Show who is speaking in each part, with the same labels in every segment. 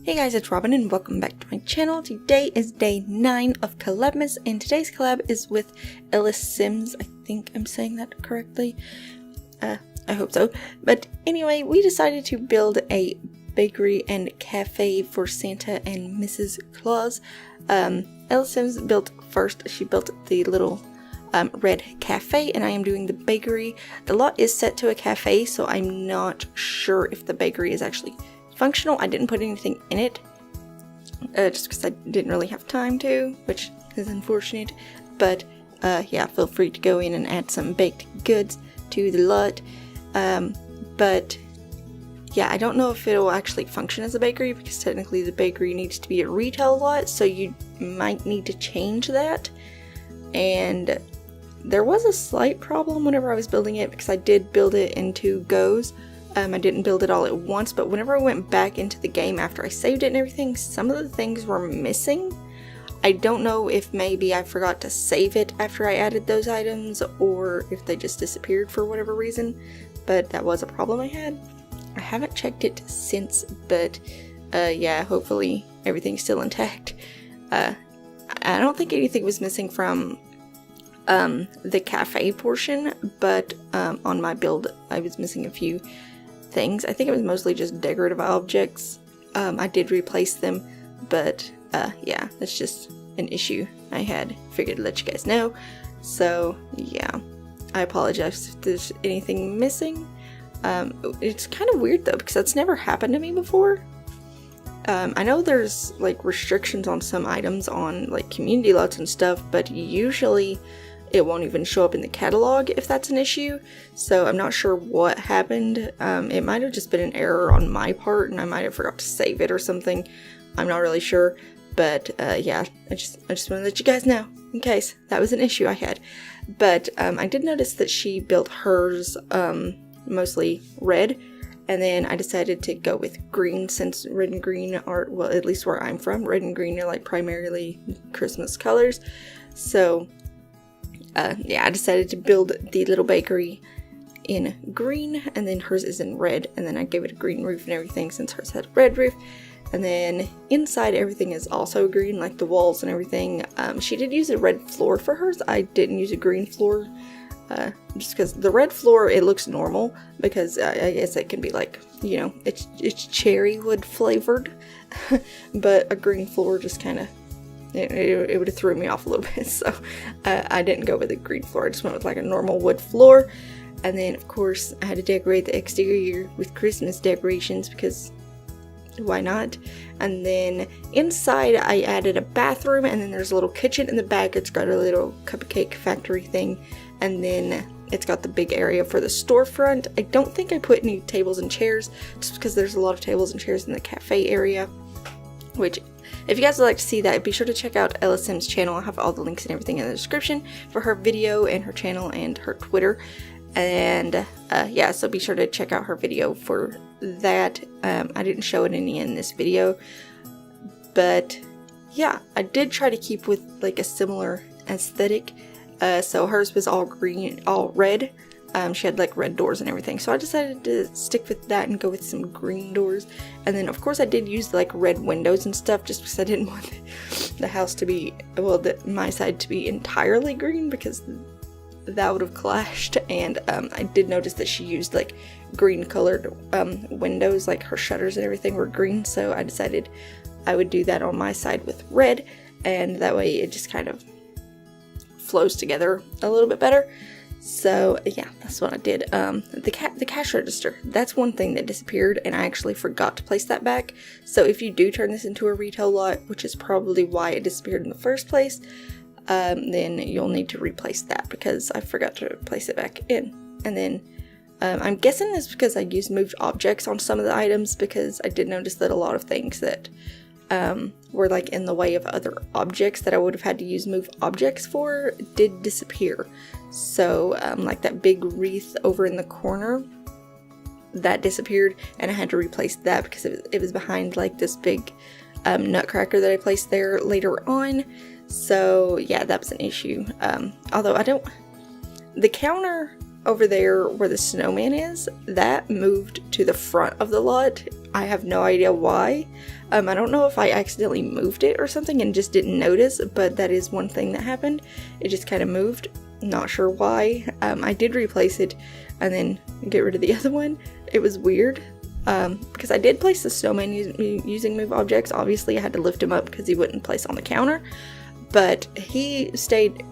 Speaker 1: Hey guys, it's Robin and welcome back to my channel. Today is day 9 of Collabmas and today's collab is with Ellissims. I think I'm saying that correctly. I hope so. But anyway, we decided to build a bakery and cafe for Santa and Mrs. Claus. Ellissims built first. She built the little red cafe and I am doing the bakery. The lot is set to a cafe, so I'm not sure if the bakery is actually functional. I didn't put anything in it just because I didn't really have time to, which is unfortunate, but yeah, feel free to go in and add some baked goods to the lot. But yeah, I don't know if it'll actually function as a bakery because technically the bakery needs to be a retail lot, so you might need to change that. And there was a slight problem whenever I was building it because I did build it in 2 goes. I didn't build it all at once, but whenever I went back into the game after I saved it and everything, some of the things were missing. I don't know if maybe I forgot to save it after I added those items, or if they just disappeared for whatever reason, but that was a problem I had. I haven't checked it since, but yeah, hopefully everything's still intact. I don't think anything was missing from the cafe portion, but on my build I was missing a few things. I think it was mostly just decorative objects. I did replace them, but yeah, that's just an issue I had. Figured to let you guys know. So yeah, I apologize if there's anything missing. It's kind of weird though because that's never happened to me before. I know there's like restrictions on some items on like community lots and stuff, but usually it won't even show up in the catalog if that's an issue, so I'm not sure what happened. It might have just been an error on my part and I might have forgot to save it or something. I'm not really sure, but yeah, I just want to let you guys know in case that was an issue I had. But I did notice that she built hers mostly red, and then I decided to go with green since red and green are, well, at least where I'm from, red and green are like primarily Christmas colors. So yeah, I decided to build the little bakery in green, and then hers is in red, and then I gave it a green roof and everything since hers had a red roof. And then inside everything is also green, like the walls and everything. She did use a red floor for hers. I didn't use a green floor just because the red floor, it looks normal because I guess it can be like, you know, it's cherry wood flavored, but a green floor just kind of, it would have threw me off a little bit, so I didn't go with a green floor. I just went with like a normal wood floor. And then of course I had to decorate the exterior with Christmas decorations because why not? And then inside I added a bathroom, and then there's a little kitchen in the back. It's got a little cupcake factory thing, and then it's got the big area for the storefront. I don't think I put any tables and chairs just because there's a lot of tables and chairs in the cafe area, which if you guys would like to see that, be sure to check out Ellissims' channel. I'll have all the links and everything in the description for her video and her channel and her Twitter. And yeah, so be sure to check out her video for that. I didn't show it any in this video, but yeah, I did try to keep with like a similar aesthetic. So hers was all green, all red. She had like red doors and everything, so I decided to stick with that and go with some green doors. And then of course I did use like red windows and stuff just because I didn't want the house to be, well, my side to be entirely green because that would have clashed. And I did notice that she used like green colored windows, like her shutters and everything were green, so I decided I would do that on my side with red, and that way it just kind of flows together a little bit better. So yeah, that's what I did. The cash register, that's one thing that disappeared, and I actually forgot to place that back. So if you do turn this into a retail lot, which is probably why it disappeared in the first place, then you'll need to replace that because I forgot to place it back in. And then I'm guessing it's because I used moved objects on some of the items, because I did notice that a lot of things that were like in the way of other objects that I would have had to use move objects for did disappear. So like that big wreath over in the corner, that disappeared, and I had to replace that because it was behind like this big nutcracker that I placed there later on. So yeah, that was an issue. Although the counter over there where the snowman is, that moved to the front of the lot. I have no idea why. I don't know if I accidentally moved it or something and just didn't notice, but that is one thing that happened. It just kind of moved. Not sure why. I did replace it and then get rid of the other one. It was weird because I did place the snowman using move objects. Obviously I had to lift him up because he wouldn't place on the counter, but he stayed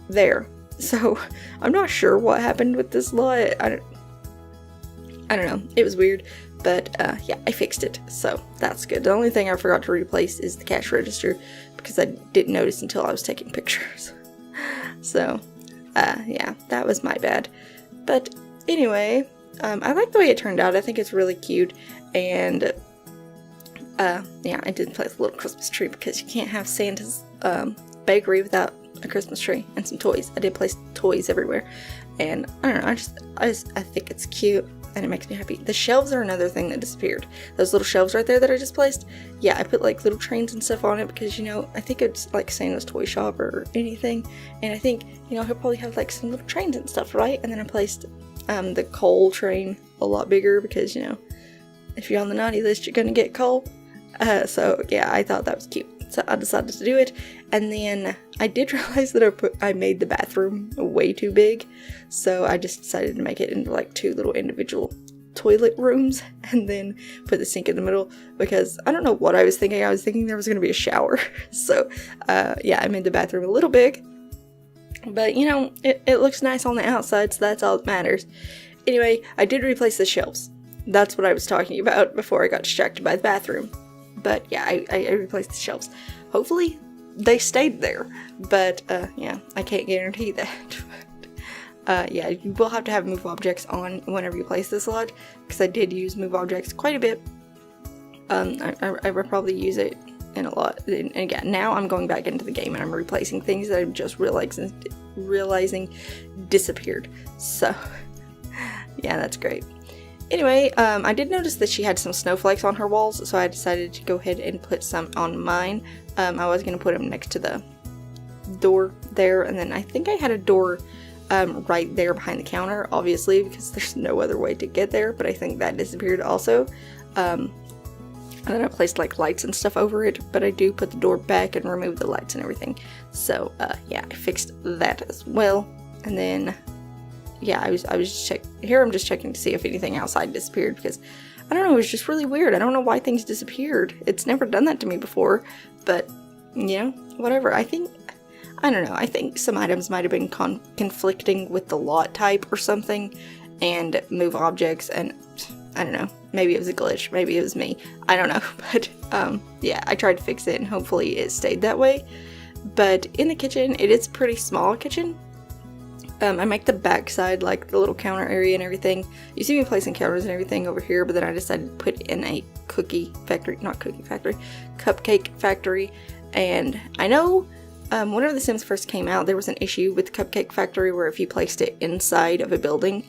Speaker 1: there. So I'm not sure what happened with this lot. I don't know. It was weird, but yeah, I fixed it, so that's good. The only thing I forgot to replace is the cash register because I didn't notice until I was taking pictures. So yeah, that was my bad. But anyway, I like the way it turned out. I think it's really cute, and yeah, I did place a little Christmas tree because you can't have Santa's bakery without a Christmas tree and some toys. I did place toys everywhere, and I don't know, I think it's cute and it makes me happy. The shelves are another thing that disappeared. Those little shelves right there that I just placed, yeah, I put like little trains and stuff on it because, you know, I think it's like Santa's toy shop or anything, and I think, you know, he'll probably have like some little trains and stuff, right? And then I placed the coal train a lot bigger because, you know, if you're on the naughty list, you're gonna get coal. So yeah, I thought that was cute. So I decided to do it, and then I did realize that I made the bathroom way too big, so I just decided to make it into like 2 little individual toilet rooms, and then put the sink in the middle, because I don't know what I was thinking. I was thinking there was going to be a shower. So yeah, I made the bathroom a little big, but you know, it looks nice on the outside, so that's all that matters. Anyway, I did replace the shelves. That's what I was talking about before I got distracted by the bathroom. But yeah, I replaced the shelves. Hopefully they stayed there, but yeah, I can't guarantee that. Yeah, you will have to have move objects on whenever you place this lot, because I did use move objects quite a bit. I would probably use it in a lot. And again, now I'm going back into the game and I'm replacing things that I'm just realizing disappeared. So yeah, that's great. Anyway, I did notice that she had some snowflakes on her walls, so I decided to go ahead and put some on mine. I was going to put them next to the door there, and then I think I had a door right there behind the counter, obviously, because there's no other way to get there, but I think that disappeared also. And then I placed like lights and stuff over it, but I do put the door back and remove the lights and everything. So yeah, I fixed that as well. And then yeah, I was just I'm just checking to see if anything outside disappeared, because I don't know, it was just really weird. I don't know why things disappeared. It's never done that to me before, but you know, whatever. I don't know, I think some items might have been conflicting with the lot type or something, and move objects, and I don't know, maybe it was a glitch, maybe it was me, I don't know, but yeah, I tried to fix it and hopefully it stayed that way. But in the kitchen, it is a pretty small kitchen. I make the back side, like the little counter area and everything. You see me placing counters and everything over here, but then I decided to put in a cupcake factory. And I know whenever The Sims first came out, there was an issue with the cupcake factory where if you placed it inside of a building,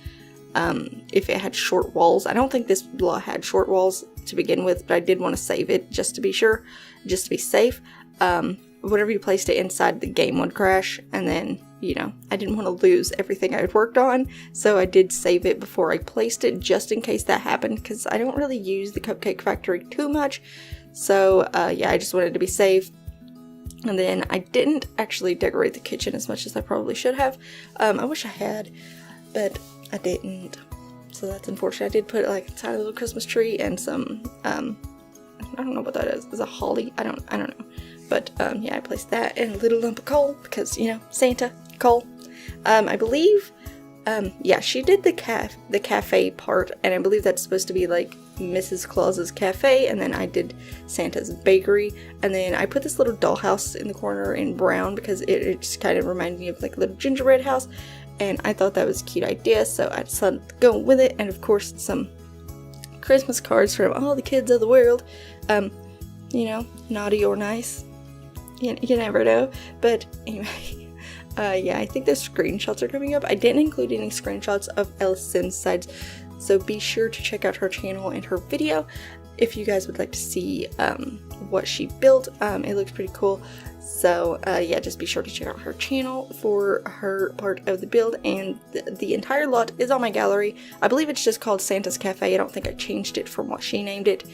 Speaker 1: if it had short walls. I don't think this lot had short walls to begin with, but I did want to save it just to be sure, just to be safe. Whenever you placed it inside, the game would crash, and then, you know, I didn't want to lose everything I had worked on, so I did save it before I placed it, just in case that happened, because I don't really use the cupcake factory too much. So yeah, I just wanted to be safe. And then I didn't actually decorate the kitchen as much as I probably should have. I wish I had, but I didn't. so that's unfortunate. I did put like a tiny little Christmas tree and some, I don't know what that is. Is it holly? I don't know. But yeah, I placed that and a little lump of coal because, you know, Santa, coal. I believe, yeah, she did the cafe part, and I believe that's supposed to be like Mrs. Claus's cafe, and then I did Santa's bakery, and then I put this little dollhouse in the corner in brown because it just kind of reminded me of like a little gingerbread house, and I thought that was a cute idea, so I decided to go with it. And of course some Christmas cards from all the kids of the world, you know, naughty or nice, you never know. But anyway, yeah, I think the screenshots are coming up. I didn't include any screenshots of Ellissims' sides, so be sure to check out her channel and her video if you guys would like to see what she built. It looks pretty cool. So yeah, just be sure to check out her channel for her part of the build, and the entire lot is on my gallery. I believe it's just called Santa's Cafe. I don't think I changed it from what she named it.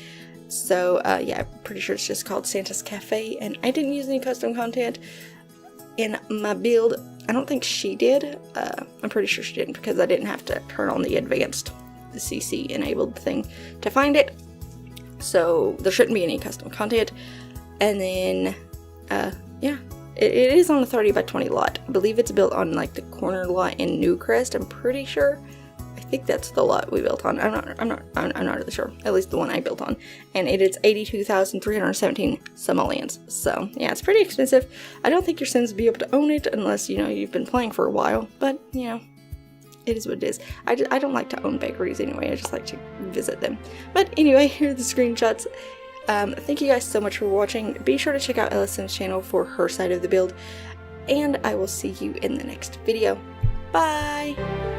Speaker 1: So yeah, I'm pretty sure it's just called Santa's Cafe, and I didn't use any custom content in my build. I don't think she did. I'm pretty sure she didn't, because I didn't have to turn on the advanced, the CC enabled thing to find it. So there shouldn't be any custom content. And then, yeah, it is on a 30 by 20 lot. I believe it's built on like the corner lot in Newcrest. I'm pretty sure. I think that's the lot we built on. I'm not really sure. At least the one I built on. And it is 82,317 simoleons. So yeah, it's pretty expensive. I don't think your Sims will be able to own it unless, you know, you've been playing for a while. But, you know, it is what it is. I don't like to own bakeries anyway. I just like to visit them. But anyway, here are the screenshots. Thank you guys so much for watching. Be sure to check out Ellissims' channel for her side of the build. And I will see you in the next video. Bye!